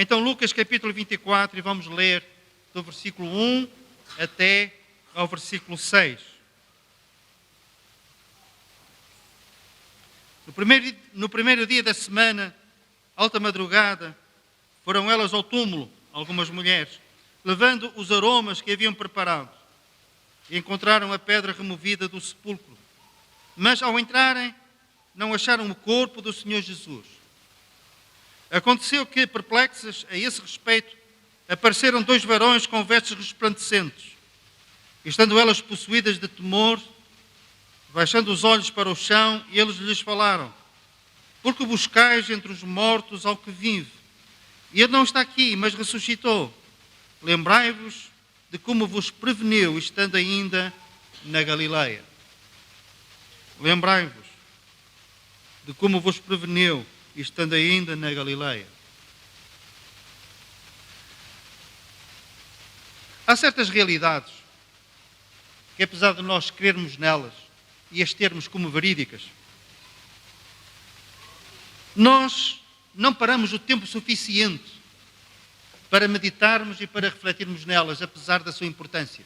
Então, Lucas capítulo 24, e vamos ler do versículo 1 até ao versículo 6. No primeiro dia da semana, alta madrugada, foram elas ao túmulo, algumas mulheres, levando os aromas que haviam preparado. E encontraram a pedra removida do sepulcro. Mas, ao entrarem, não acharam o corpo do Senhor Jesus. Aconteceu que, perplexas a esse respeito, apareceram 2 varões com vestes resplandecentes. E, estando elas possuídas de temor, baixando os olhos para o chão, eles lhes falaram: porque buscais entre os mortos ao que vive? E ele não está aqui, mas ressuscitou. Lembrai-vos de como vos preveniu, estando ainda na Galileia. Lembrai-vos de como vos preveniu, estando ainda na Galileia. Há certas realidades que, apesar de nós crermos nelas e as termos como verídicas, nós não paramos o tempo suficiente para meditarmos e para refletirmos nelas, apesar da sua importância.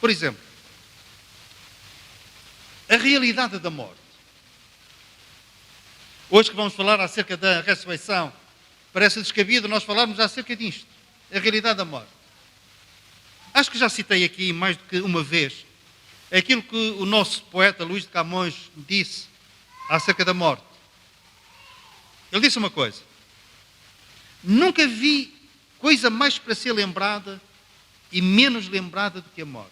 Por exemplo, a realidade da morte. Hoje que vamos falar acerca da ressurreição, parece descabido nós falarmos acerca disto, a realidade da morte. Acho que já citei aqui mais do que uma vez aquilo que o nosso poeta Luís de Camões disse acerca da morte. Ele disse uma coisa: nunca vi coisa mais para ser lembrada e menos lembrada do que a morte.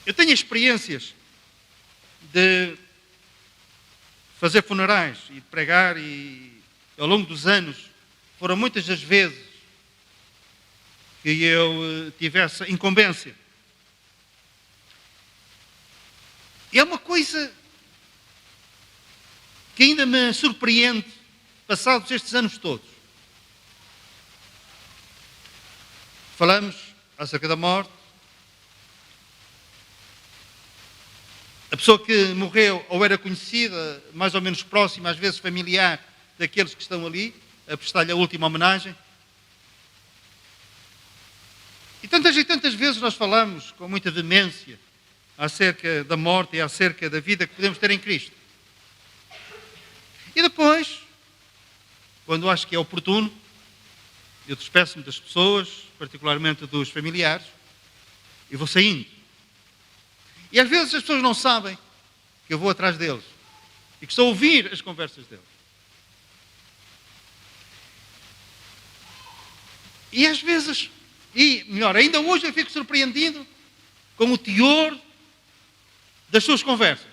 Eu tenho experiências de fazer funerais e de pregar, e ao longo dos anos foram muitas as vezes que eu tive essa incumbência. E é uma coisa que ainda me surpreende, passados estes anos todos. Falamos acerca da morte. A pessoa que morreu ou era conhecida, mais ou menos próxima, às vezes familiar, daqueles que estão ali, a prestar-lhe a última homenagem. E tantas vezes nós falamos com muita veemência acerca da morte e acerca da vida que podemos ter em Cristo. E depois, quando acho que é oportuno, eu despeço-me das pessoas, particularmente dos familiares, e vou saindo. E às vezes as pessoas não sabem que eu vou atrás deles e que estou a ouvir as conversas deles. E às vezes, e melhor, ainda hoje eu fico surpreendido com o teor das suas conversas.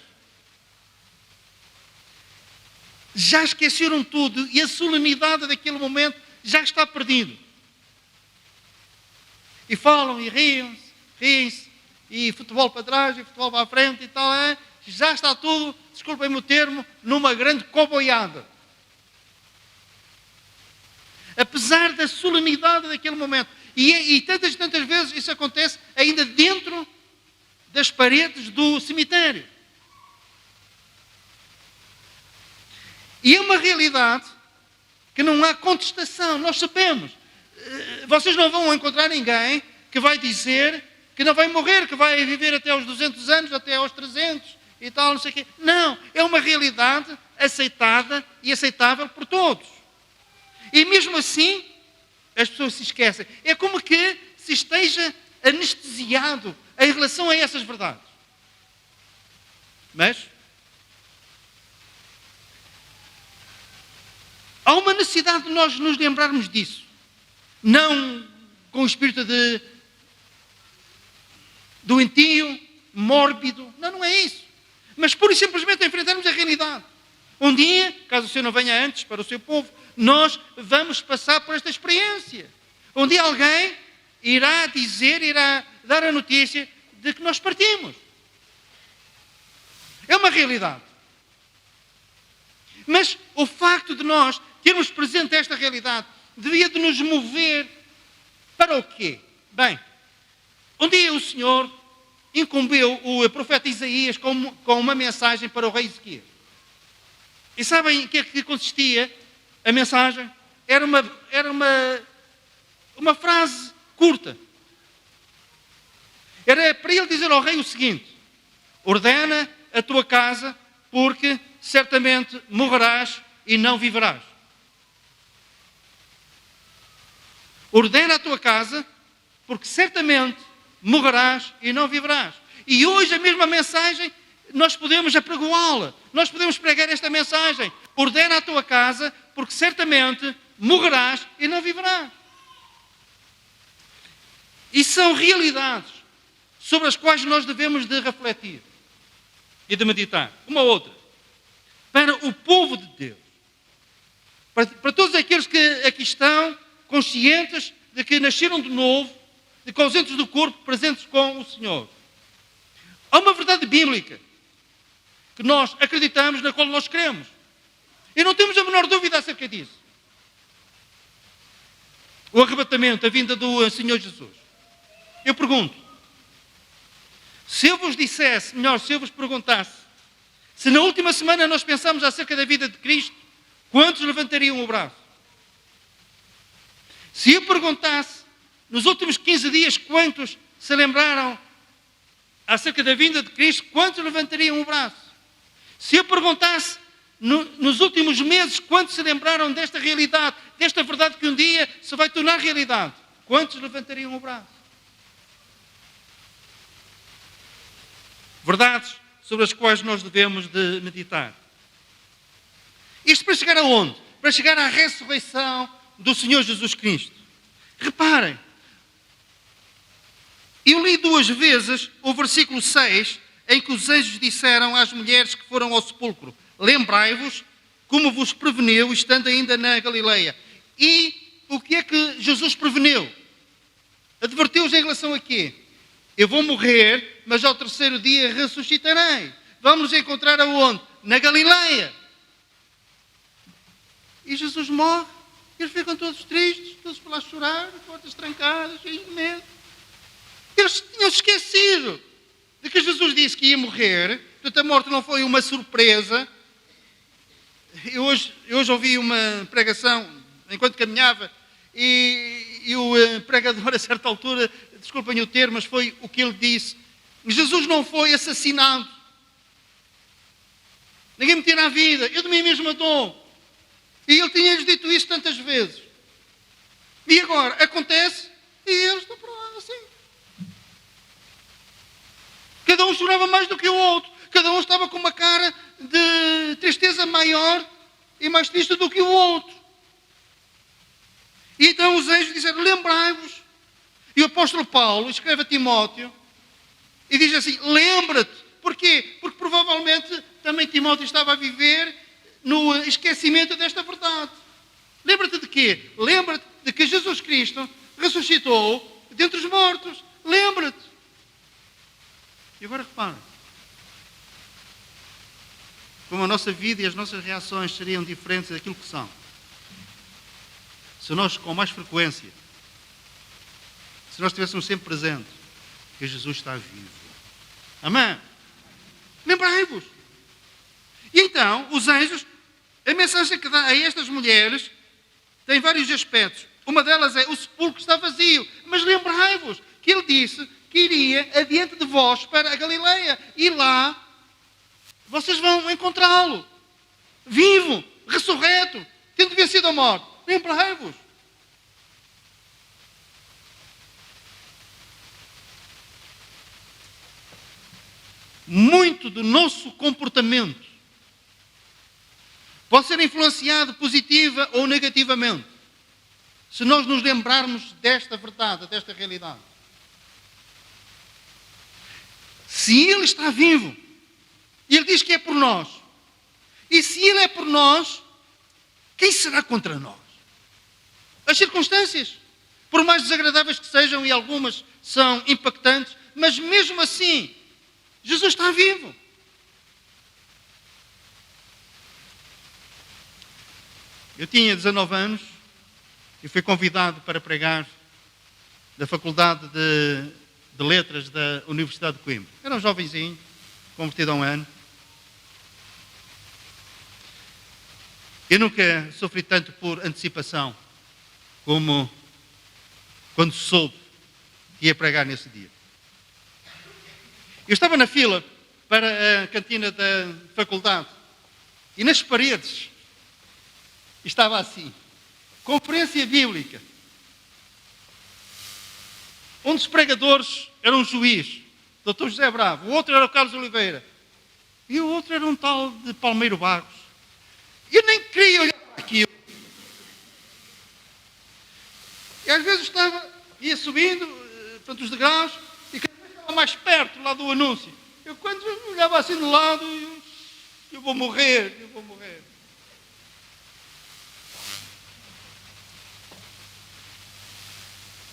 Já esqueceram tudo e a solenidade daquele momento já está perdido. E falam e riem-se, e futebol para trás e futebol para a frente e tal, já está tudo, desculpem-me o termo, numa grande coboiada. Apesar da solenidade daquele momento. E tantas vezes isso acontece ainda dentro das paredes do cemitério. E é uma realidade que não há contestação, nós sabemos. Vocês não vão encontrar ninguém que vai dizer que não vai morrer, que vai viver até aos 200 anos, até aos 300 e tal, não sei o quê. Não, é uma realidade aceitada e aceitável por todos. E mesmo assim, as pessoas se esquecem. É como que se esteja anestesiado em relação a essas verdades. Mas há uma necessidade de nós nos lembrarmos disso. Não com o espírito de doentio, mórbido. Não é isso. Mas pura e simplesmente enfrentarmos a realidade. Um dia, caso o Senhor não venha antes para o seu povo, nós vamos passar por esta experiência. Um dia alguém irá dar a notícia de que nós partimos. É uma realidade. Mas o facto de nós termos presente esta realidade devia de nos mover para o quê? Bem, um dia o Senhor incumbeu o profeta Isaías com uma mensagem para o rei Ezequias. E sabem em que é que consistia a mensagem? Era uma frase curta. Era para ele dizer ao rei o seguinte: ordena a tua casa, porque certamente morrerás e não viverás. Ordena a tua casa, porque certamente morrerás e não viverás. E hoje a mesma mensagem, nós podemos apregoá-la. Nós podemos pregar esta mensagem. Ordena a tua casa, porque certamente morrerás e não viverás. E são realidades sobre as quais nós devemos de refletir e de meditar. Uma outra. Para o povo de Deus. Para todos aqueles que aqui estão conscientes de que nasceram de novo, de que ausentes do corpo, presentes com o Senhor. Há uma verdade bíblica que nós acreditamos, na qual nós cremos. E não temos a menor dúvida acerca disso. O arrebatamento, a vinda do Senhor Jesus. Eu pergunto, se eu vos dissesse, melhor, se eu vos perguntasse, se na última semana nós pensamos acerca da vida de Cristo, quantos levantariam o braço? Se eu perguntasse, nos últimos 15 dias, quantos se lembraram acerca da vinda de Cristo, quantos levantariam o braço? Se eu perguntasse, nos últimos meses, quantos se lembraram desta realidade, desta verdade que um dia se vai tornar realidade, quantos levantariam o braço? Verdades sobre as quais nós devemos de meditar. Isto para chegar aonde? Para chegar à ressurreição do Senhor Jesus Cristo. Reparem, eu li 2 vezes o versículo 6, em que os anjos disseram às mulheres que foram ao sepulcro: lembrai-vos como vos preveniu, estando ainda na Galileia. E o que é que Jesus preveniu? Advertiu-os em relação a quê? Eu vou morrer, mas ao 3º dia ressuscitarei. Vamos nos encontrar aonde? Na Galileia. E Jesus morre. Eles ficam todos tristes, todos por lá chorar, portas trancadas, cheios de medo. Eles tinham esquecido de que Jesus disse que ia morrer. Portanto, a morte não foi uma surpresa. Eu hoje ouvi uma pregação, enquanto caminhava, e o pregador, a certa altura, desculpem o termo, mas foi o que ele disse: Jesus não foi assassinado. Ninguém me tira a vida, eu de mim mesmo a dou. E ele tinha-lhes dito isso tantas vezes. E agora, acontece, e eles estão por lá assim. Cada um chorava mais do que o outro. Cada um estava com uma cara de tristeza maior e mais triste do que o outro. E então os anjos disseram: lembrai-vos. E o apóstolo Paulo escreve a Timóteo e diz assim: lembra-te. Porquê? Porque provavelmente também Timóteo estava a viver no esquecimento desta verdade. Lembra-te de quê? Lembra-te de que Jesus Cristo ressuscitou dentre os mortos. Lembra-te. E agora repara, como a nossa vida e as nossas reações seriam diferentes daquilo que são, se nós com mais frequência, se nós estivéssemos sempre presentes que Jesus está vivo. Amém? Lembrai-vos. E então, os anjos, a mensagem que dá a estas mulheres tem vários aspectos. Uma delas é: o sepulcro está vazio. Mas lembrai-vos que ele disse que iria adiante de vós para a Galileia. E lá vocês vão encontrá-lo. Vivo, ressurreto, tendo vencido a morte. Lembrai-vos. Muito do nosso comportamento pode ser influenciado positiva ou negativamente, se nós nos lembrarmos desta verdade, desta realidade. Se Ele está vivo, e Ele diz que é por nós, e se Ele é por nós, quem será contra nós? As circunstâncias, por mais desagradáveis que sejam, e algumas são impactantes, mas mesmo assim, Jesus está vivo. Eu tinha 19 anos e fui convidado para pregar da Faculdade de Letras da Universidade de Coimbra. Era um jovenzinho, convertido há um ano. Eu nunca sofri tanto por antecipação como quando soube que ia pregar nesse dia. Eu estava na fila para a cantina da faculdade e nas paredes estava assim, conferência bíblica. Um dos pregadores era um juiz, Dr. José Bravo, o outro era o Carlos Oliveira e o outro era um tal de Palmeiro Bagos. Eu nem queria olhar para aquilo. E às vezes ia subindo, portanto, os degraus, e cada vez estava mais perto lá do anúncio. Eu quando olhava assim de lado, eu vou morrer.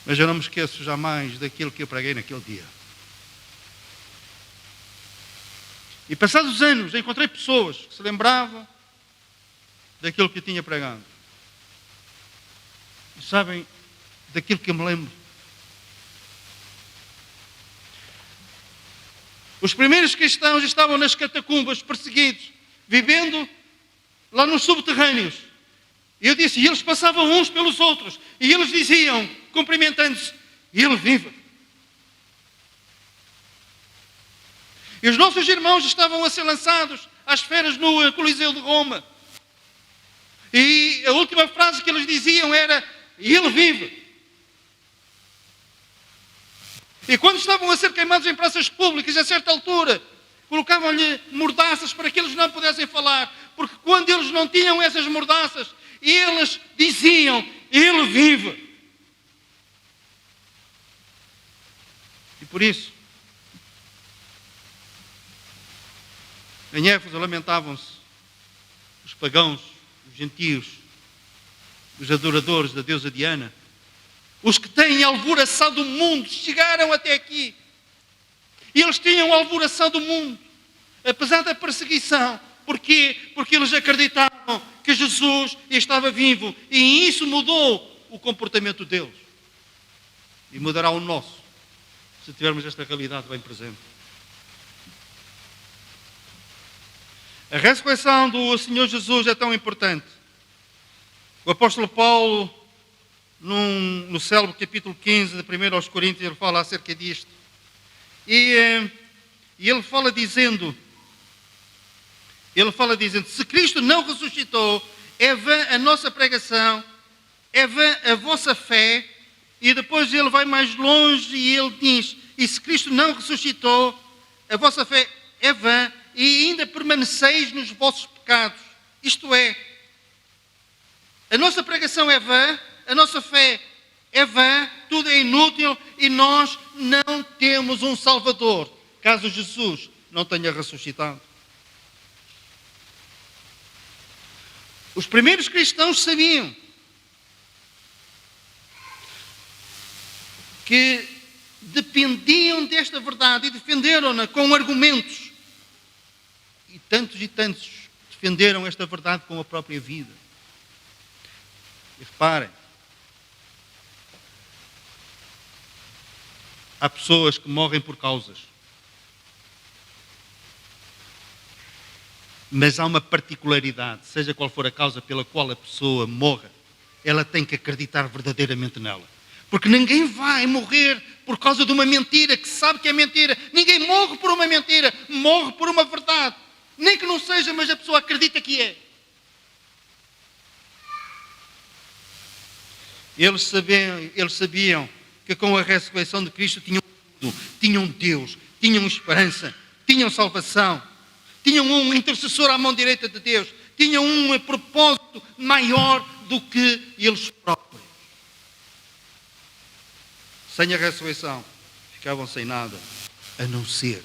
Mas eu não me esqueço jamais daquilo que eu preguei naquele dia. E passados os anos, encontrei pessoas que se lembravam daquilo que eu tinha pregado. E sabem daquilo que eu me lembro? Os primeiros cristãos estavam nas catacumbas, perseguidos, vivendo lá nos subterrâneos. E eu disse, e eles passavam uns pelos outros, e eles diziam, cumprimentando-se, ele vive. E os nossos irmãos estavam a ser lançados às feras no Coliseu de Roma. E a última frase que eles diziam era, ele vive. E quando estavam a ser queimados em praças públicas, a certa altura, colocavam-lhe mordaças para que eles não pudessem falar. Porque quando eles não tinham essas mordaças, eles diziam, ele vive. E por isso, em Éfeso lamentavam-se os pagãos, os gentios, os adoradores da deusa Diana, os que têm alvoraçado o mundo, chegaram até aqui. E eles tinham alvoraçado o mundo, apesar da perseguição. Porquê? Porque eles acreditavam que Jesus estava vivo. E isso mudou o comportamento deles. E mudará o nosso, se tivermos esta realidade bem presente. A ressurreição do Senhor Jesus é tão importante. O apóstolo Paulo, no célebre capítulo 15 de 1 aos Coríntios, ele fala acerca disto. E ele fala dizendo, se Cristo não ressuscitou, é vã a nossa pregação, é vã a vossa fé. E depois ele vai mais longe e ele diz, e se Cristo não ressuscitou, a vossa fé é vã e ainda permaneceis nos vossos pecados. Isto é, a nossa pregação é vã, a nossa fé é vã, tudo é inútil e nós não temos um Salvador, caso Jesus não tenha ressuscitado. Os primeiros cristãos sabiam que dependiam desta verdade e defenderam-na com argumentos. E tantos defenderam esta verdade com a própria vida. E reparem, há pessoas que morrem por causas. Mas há uma particularidade, seja qual for a causa pela qual a pessoa morra, ela tem que acreditar verdadeiramente nela. Porque ninguém vai morrer por causa de uma mentira, que sabe que é mentira. Ninguém morre por uma mentira, morre por uma verdade. Nem que não seja, mas a pessoa acredita que é. Eles sabiam que com a ressurreição de Cristo tinham Deus, tinham esperança, tinham salvação, tinham um intercessor à mão direita de Deus, tinham um propósito maior do que eles próprios. Sem a ressurreição, ficavam sem nada, a não ser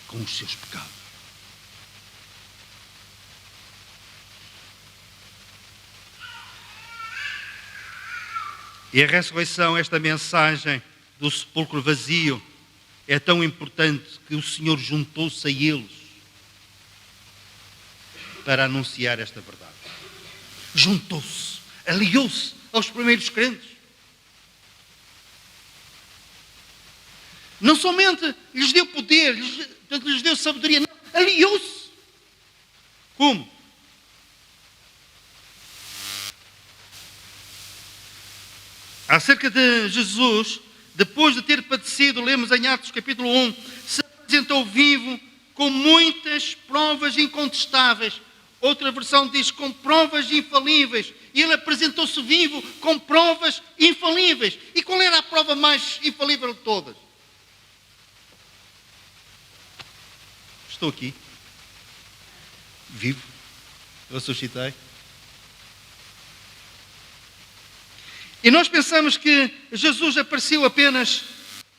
com os seus pecados. E a ressurreição, esta mensagem do sepulcro vazio, é tão importante que o Senhor juntou-se a eles para anunciar esta verdade. Juntou-se, aliou-se aos primeiros crentes. Não somente lhes deu poder, lhes deu sabedoria, não, aliou-se. Como? acerca de Jesus, depois de ter padecido, lemos em Atos capítulo 1, se apresentou vivo com muitas provas incontestáveis. Outra versão diz com provas infalíveis. Ele apresentou-se vivo com provas infalíveis. E qual era a prova mais infalível de todas? Estou aqui, vivo, ressuscitei. E nós pensamos que Jesus apareceu apenas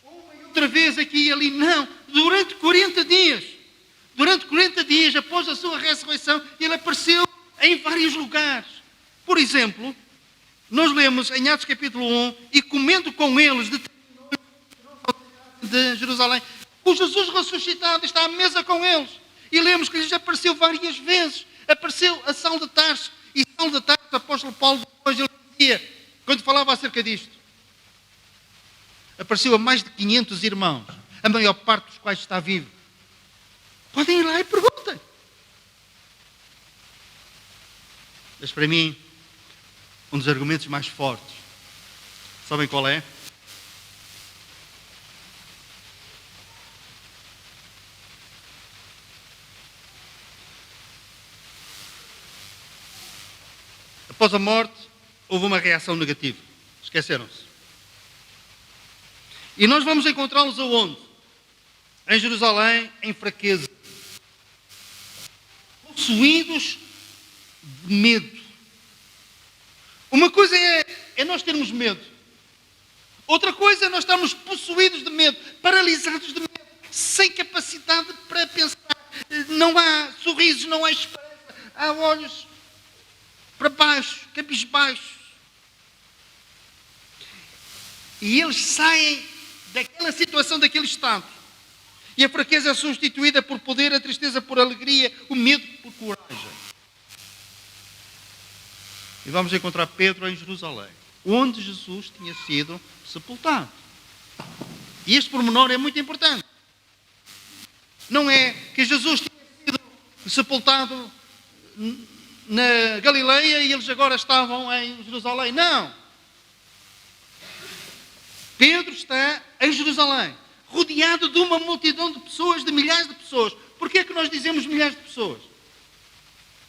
uma e outra vez aqui e ali. Não, durante 40 dias. Durante 40 dias, após a sua ressurreição, ele apareceu em vários lugares. Por exemplo, nós lemos em Atos capítulo 1, e comendo com eles de Jerusalém, o Jesus ressuscitado está à mesa com eles. E lemos que lhes apareceu várias vezes. Apareceu a Saulo de Tarso. E Saulo de Tarso, o apóstolo Paulo, depois ele dizia, quando falava acerca disto, apareceu a mais de 500 irmãos, a maior parte dos quais está vivo. Podem ir lá e perguntem. Mas para mim, um dos argumentos mais fortes, sabem qual é? Após a morte, houve uma reação negativa. Esqueceram-se. E nós vamos encontrá-los aonde? Em Jerusalém, em fraqueza. Possuídos de medo. Uma coisa é nós termos medo. Outra coisa é nós estarmos possuídos de medo, paralisados de medo, sem capacidade para pensar. Não há sorrisos, não há esperança. Há olhos para baixo, cabisbaixos. E eles saem daquela situação, daquele estado. E a fraqueza é substituída por poder, a tristeza por alegria, o medo por coragem. E vamos encontrar Pedro em Jerusalém, onde Jesus tinha sido sepultado. E este pormenor é muito importante. Não é que Jesus tinha sido sepultado na Galileia e eles agora estavam em Jerusalém. Não. Pedro está em Jerusalém, rodeado de uma multidão de pessoas, de milhares de pessoas. Porquê é que nós dizemos milhares de pessoas?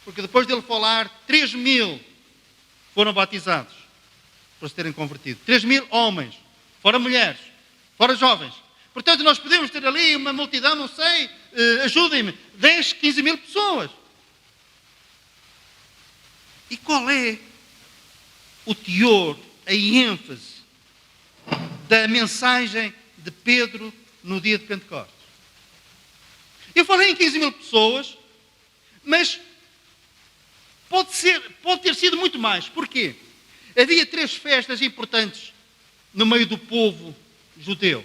Porque depois dele falar, 3.000 foram batizados para se terem convertido. 3.000 homens, fora mulheres, fora jovens. Portanto, nós podemos ter ali uma multidão, não sei, ajudem-me, 10, 15 mil pessoas. E qual é o teor, a ênfase da mensagem de Pedro no dia de Pentecostes? Eu falei em 15 mil pessoas, mas pode ter sido muito mais. Porquê? Havia 3 festas importantes no meio do povo judeu.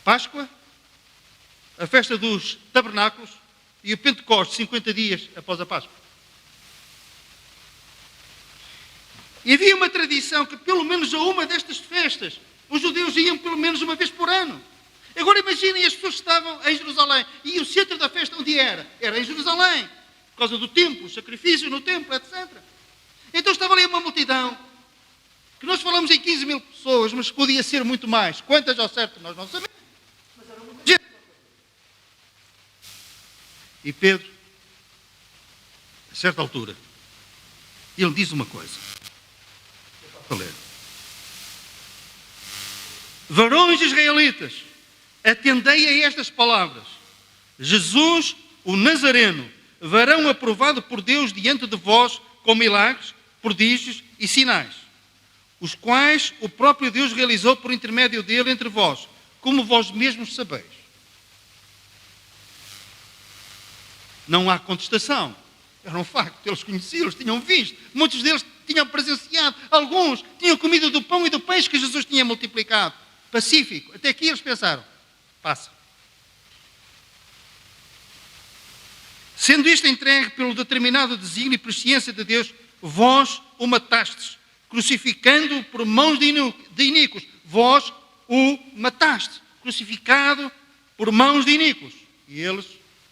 Páscoa, a festa dos tabernáculos e o Pentecostes, 50 dias após a Páscoa. E havia uma tradição que pelo menos a uma destas festas os judeus iam pelo menos uma vez por ano. Agora imaginem, as pessoas estavam em Jerusalém e o centro da festa onde era? Era em Jerusalém, por causa do templo, o sacrifício no templo, etc. Então estava ali uma multidão, que nós falamos em 15 mil pessoas, mas podia ser muito mais. Quantas ao certo nós não sabemos, mas era muita gente. E Pedro, a certa altura, ele diz uma coisa. Vou ler. Varões israelitas, atendei a estas palavras. Jesus, o Nazareno, varão aprovado por Deus diante de vós com milagres, prodígios e sinais, os quais o próprio Deus realizou por intermédio dele entre vós, como vós mesmos sabeis. Não há contestação. Era um facto, eles conheciam, eles tinham visto, muitos deles tinham presenciado, alguns tinham comido do pão e do peixe que Jesus tinha multiplicado. Pacífico. Até aqui eles pensaram, passa. Sendo isto entregue pelo determinado desígnio e presciência de Deus, vós o matastes, crucificando-o por mãos de iníquos. Vós o mataste, crucificado por mãos de iníquos. E eles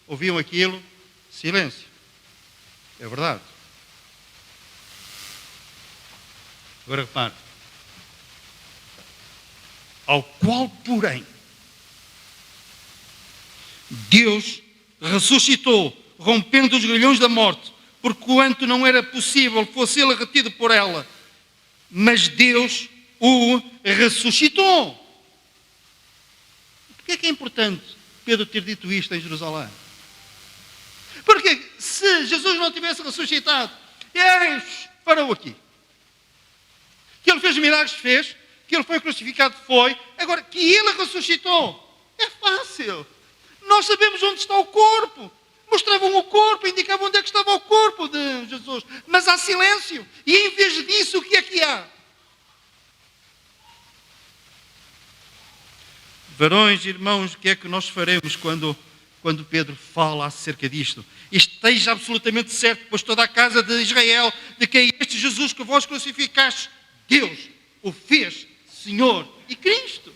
ouviam aquilo, silêncio. É verdade. Agora repare. Ao qual, porém, Deus ressuscitou, rompendo os grilhões da morte, porquanto não era possível fosse ele retido por ela, mas Deus o ressuscitou. Porquê é que é importante Pedro ter dito isto em Jerusalém? Porque se Jesus não tivesse ressuscitado, parou aqui. Que ele fez milagres, fez. Que ele foi crucificado, foi. Agora, que ele ressuscitou, é fácil. Nós sabemos onde está o corpo. Mostravam o corpo, indicavam onde é que estava o corpo de Jesus. Mas há silêncio. E em vez disso, o que é que há? Varões, irmãos, o que é que nós faremos quando Pedro fala acerca disto? Esteja absolutamente certo, pois toda a casa de Israel, de que é este Jesus que vós crucificaste, Deus o fez Senhor e Cristo. O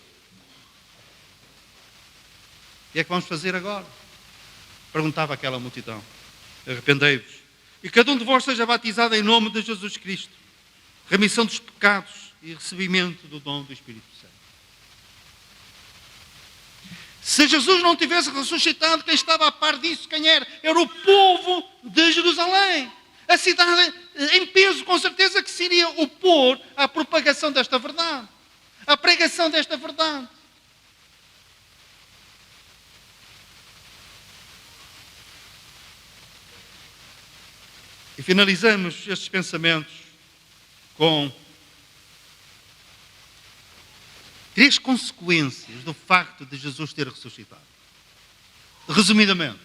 que é que vamos fazer agora? Perguntava aquela multidão. Arrependei-vos. E cada um de vós seja batizado em nome de Jesus Cristo. Remissão dos pecados e recebimento do dom do Espírito Santo. Se Jesus não tivesse ressuscitado, quem estava a par disso, quem era? Era o povo de Jerusalém. A cidade em peso, com certeza que se iria opor à propagação desta verdade. À pregação desta verdade. E finalizamos estes pensamentos com 3 consequências do facto de Jesus ter ressuscitado. Resumidamente,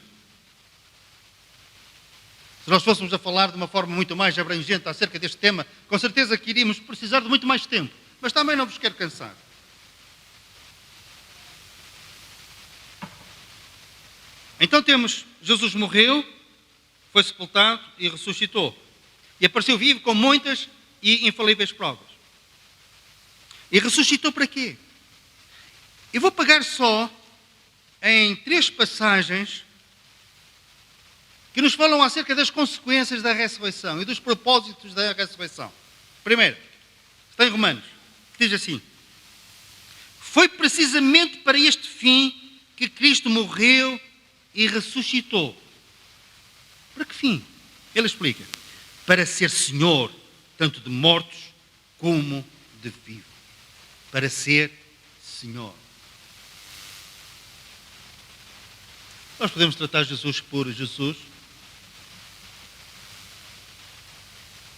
se nós fôssemos a falar de uma forma muito mais abrangente acerca deste tema, com certeza que iríamos precisar de muito mais tempo. Mas também não vos quero cansar. Então temos, Jesus morreu, foi sepultado e ressuscitou. E apareceu vivo com muitas e infalíveis provas. E ressuscitou para quê? Eu vou pegar só em 3 passagens que nos falam acerca das consequências da ressurreição e dos propósitos da ressurreição. Primeiro, está em Romanos, que diz assim: foi precisamente para este fim que Cristo morreu e ressuscitou. Para que fim? Ele explica. Para ser Senhor, tanto de mortos como de vivos. Para ser Senhor. Nós podemos tratar Jesus por Jesus.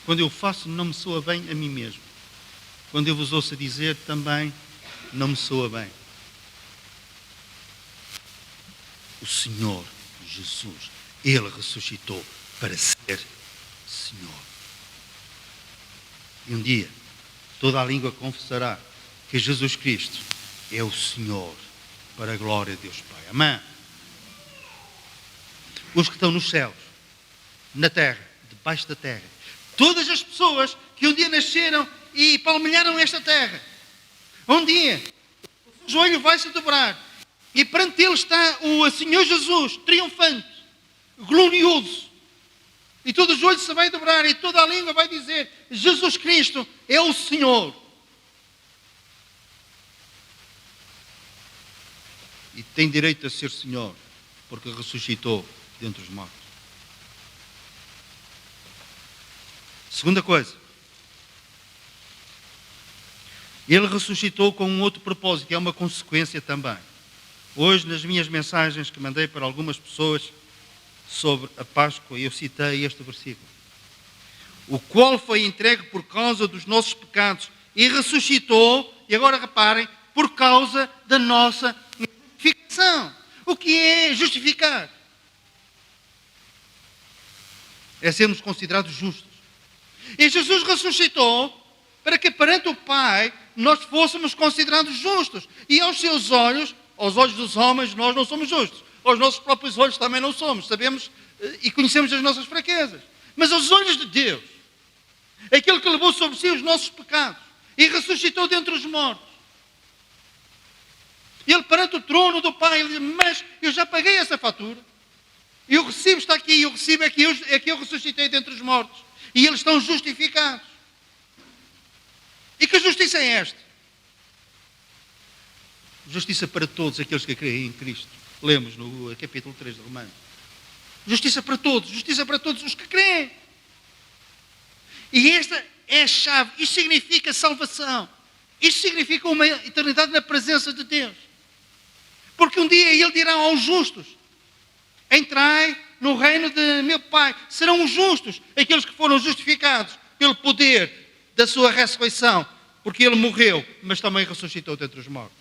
Quando eu faço, não me soa bem a mim mesmo. Quando eu vos ouço dizer, também não me soa bem. O Senhor Jesus, Ele ressuscitou para ser Senhor. E um dia, toda a língua confessará que Jesus Cristo é o Senhor, para a glória de Deus Pai. Amém? Os que estão nos céus, na terra, debaixo da terra, todas as pessoas que um dia nasceram e palmilharam esta terra, um dia o joelho vai se dobrar e perante ele está o Senhor Jesus, triunfante, glorioso, e todo o joelho se vai dobrar e toda a língua vai dizer: Jesus Cristo é o Senhor. E tem direito a ser Senhor, porque ressuscitou dentre os mortos. Segunda coisa, Ele ressuscitou com um outro propósito, que é uma consequência também. Hoje, nas minhas mensagens que mandei para algumas pessoas sobre a Páscoa, eu citei este versículo. O qual foi entregue por causa dos nossos pecados e ressuscitou, e agora reparem, por causa da nossa justificação. O que é justificar? É sermos considerados justos. E Jesus ressuscitou para que perante o Pai nós fôssemos considerados justos. E aos seus olhos, aos olhos dos homens, nós não somos justos. Aos nossos próprios olhos também não somos. Sabemos e conhecemos as nossas fraquezas. Mas aos olhos de Deus, aquele que levou sobre si os nossos pecados e ressuscitou dentre os mortos. Ele perante o trono do Pai, ele diz: mas eu já paguei essa fatura. E o recibo está aqui, e o recibo é que eu ressuscitei dentre os mortos. E eles estão justificados. E que justiça é esta? Justiça para todos aqueles que creem em Cristo. Lemos no capítulo 3 de Romanos. Justiça para todos os que creem. E esta é a chave. Isto significa salvação. Isto significa uma eternidade na presença de Deus. Porque um dia Ele dirá aos justos: entrai no reino de meu Pai. Serão os justos aqueles que foram justificados pelo poder da sua ressurreição. Porque Ele morreu, mas também ressuscitou dentre os mortos.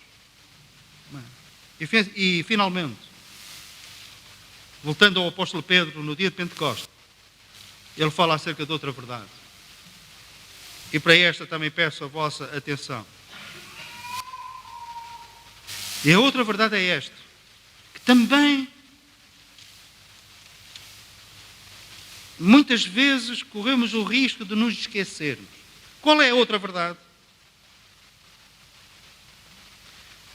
E finalmente, voltando ao apóstolo Pedro, no dia de Pentecostes, ele fala acerca de outra verdade. E para esta também peço a vossa atenção. E a outra verdade é esta, que também muitas vezes corremos o risco de nos esquecermos. Qual é a outra verdade?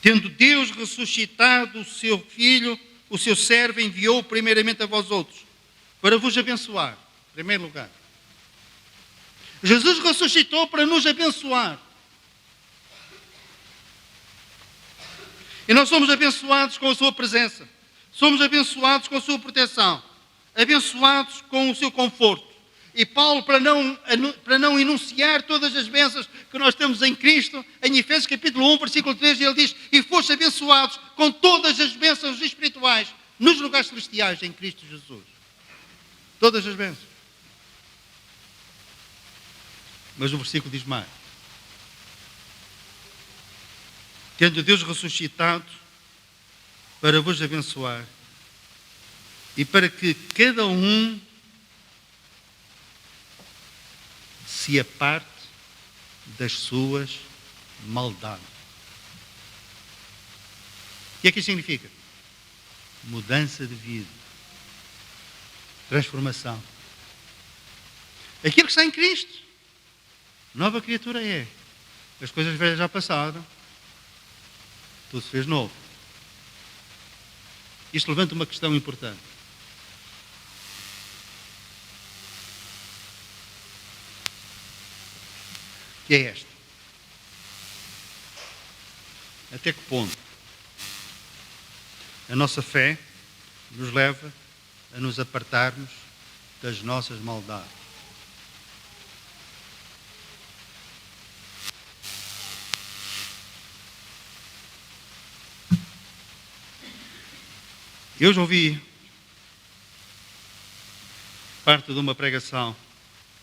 Tendo Deus ressuscitado o seu Filho, o seu servo enviou primeiramente a vós outros, para vos abençoar, em primeiro lugar. Jesus ressuscitou para nos abençoar. E nós somos abençoados com a sua presença. Somos abençoados com a sua proteção. Abençoados com o seu conforto. E Paulo, para não enunciar todas as bênçãos que nós temos em Cristo, em Efésios capítulo 1, versículo 3, ele diz: e foste abençoados com todas as bênçãos espirituais nos lugares celestiais em Cristo Jesus. Todas as bênçãos. Mas o versículo diz mais: tendo Deus ressuscitado para vos abençoar e para que cada um se aparte das suas maldades. O que é que isso significa? Mudança de vida. Transformação. Aquilo que está em Cristo. Nova criatura é. As coisas velhas já passaram. Tudo se fez novo. Isto levanta uma questão importante. Que é esta: até que ponto a nossa fé nos leva a nos apartarmos das nossas maldades? Eu já ouvi parte de uma pregação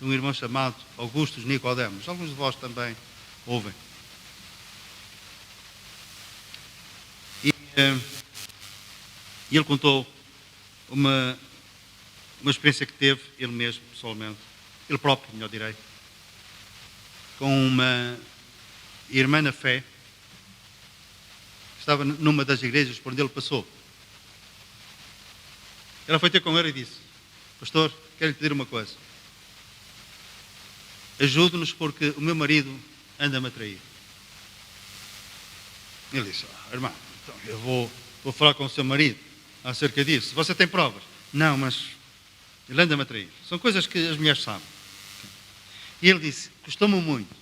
de um irmão chamado Augusto Nicodemos. Alguns de vós também ouvem. E ele contou uma experiência que teve, ele mesmo, pessoalmente, ele próprio, melhor direi, com uma irmã na fé, que estava numa das igrejas por onde ele passou. Ela foi ter com ele e disse: pastor, quero lhe pedir uma coisa. Ajude-nos porque o meu marido anda-me a trair. Ele disse: irmão, então eu vou falar com o seu marido acerca disso. Você tem provas? Não, mas ele anda-me a trair. São coisas que as mulheres sabem. E ele disse: custou-me muito.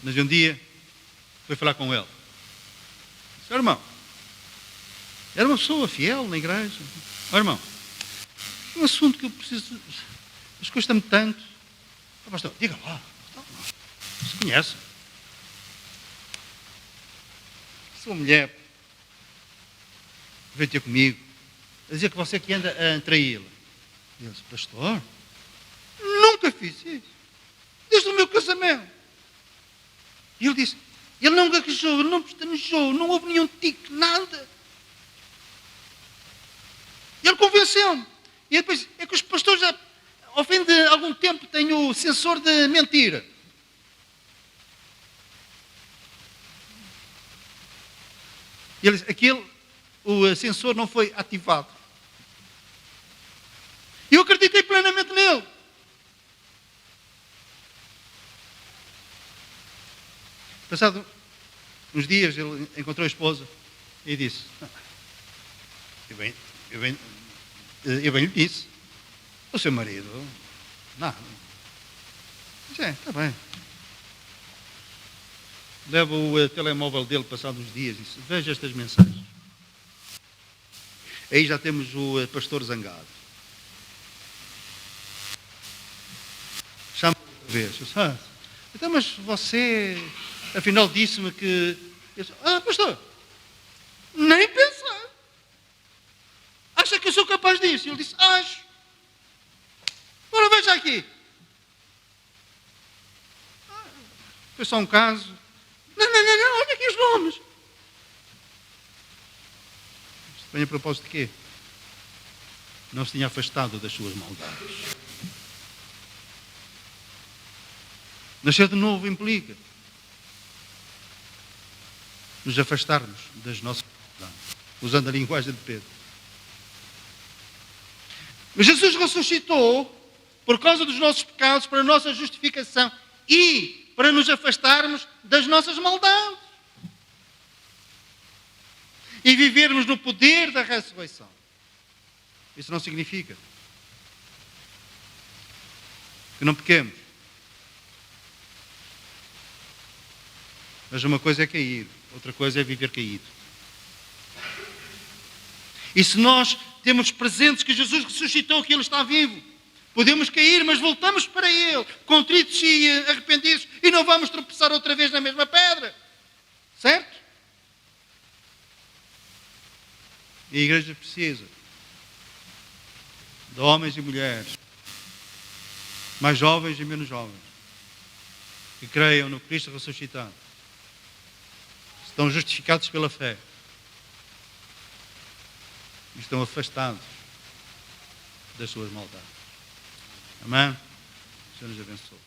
Mas um dia foi falar com ele. Disse: irmão, era uma pessoa fiel na igreja. Irmão, é um assunto que eu preciso. Mas custa-me tanto. Pastor, diga lá. Se conhece. Sua mulher veio ter comigo a dizer que você que anda a traí-la. E eu disse: pastor, nunca fiz isso. Desde o meu casamento. E ele disse: ele não gaguejou, não pestanejou, não houve nenhum tique, nada. Ele convenceu-me. E depois, é que os pastores já, ao fim de algum tempo, têm o sensor de mentira. E ele disse: o sensor não foi ativado. E eu acreditei plenamente nele. Passado uns dias, ele encontrou a esposa e disse: eu bem lhe disse, o seu marido, não. Disse: está bem. leva o telemóvel dele passados uns dias e disse: veja estas mensagens. Aí já temos o pastor zangado. Chama outra vez. Eu disse: então, mas você, afinal, disse-me que... Eu disse: pastor, nem pensar. Acha que eu sou capaz disso? Ele disse: acho. Agora veja aqui. Foi só um caso. Não, olha aqui os nomes. Isto vem a propósito de quê? Não se tinha afastado das suas maldades. Nascer de novo implica nos afastarmos das nossas maldades, usando a linguagem de Pedro. Mas Jesus ressuscitou por causa dos nossos pecados, para a nossa justificação e para nos afastarmos das nossas maldades. E vivermos no poder da ressurreição. Isso não significa que não pequemos. Mas uma coisa é cair, outra coisa é viver caído. E se nós temos presentes que Jesus ressuscitou, que Ele está vivo, podemos cair, mas voltamos para Ele, contritos e arrependidos, e não vamos tropeçar outra vez na mesma pedra. Certo? E a igreja precisa de homens e mulheres, mais jovens e menos jovens, que creiam no Cristo ressuscitado, estão justificados pela fé e estão afastados das suas maldades. Amém? O Senhor nos abençoe.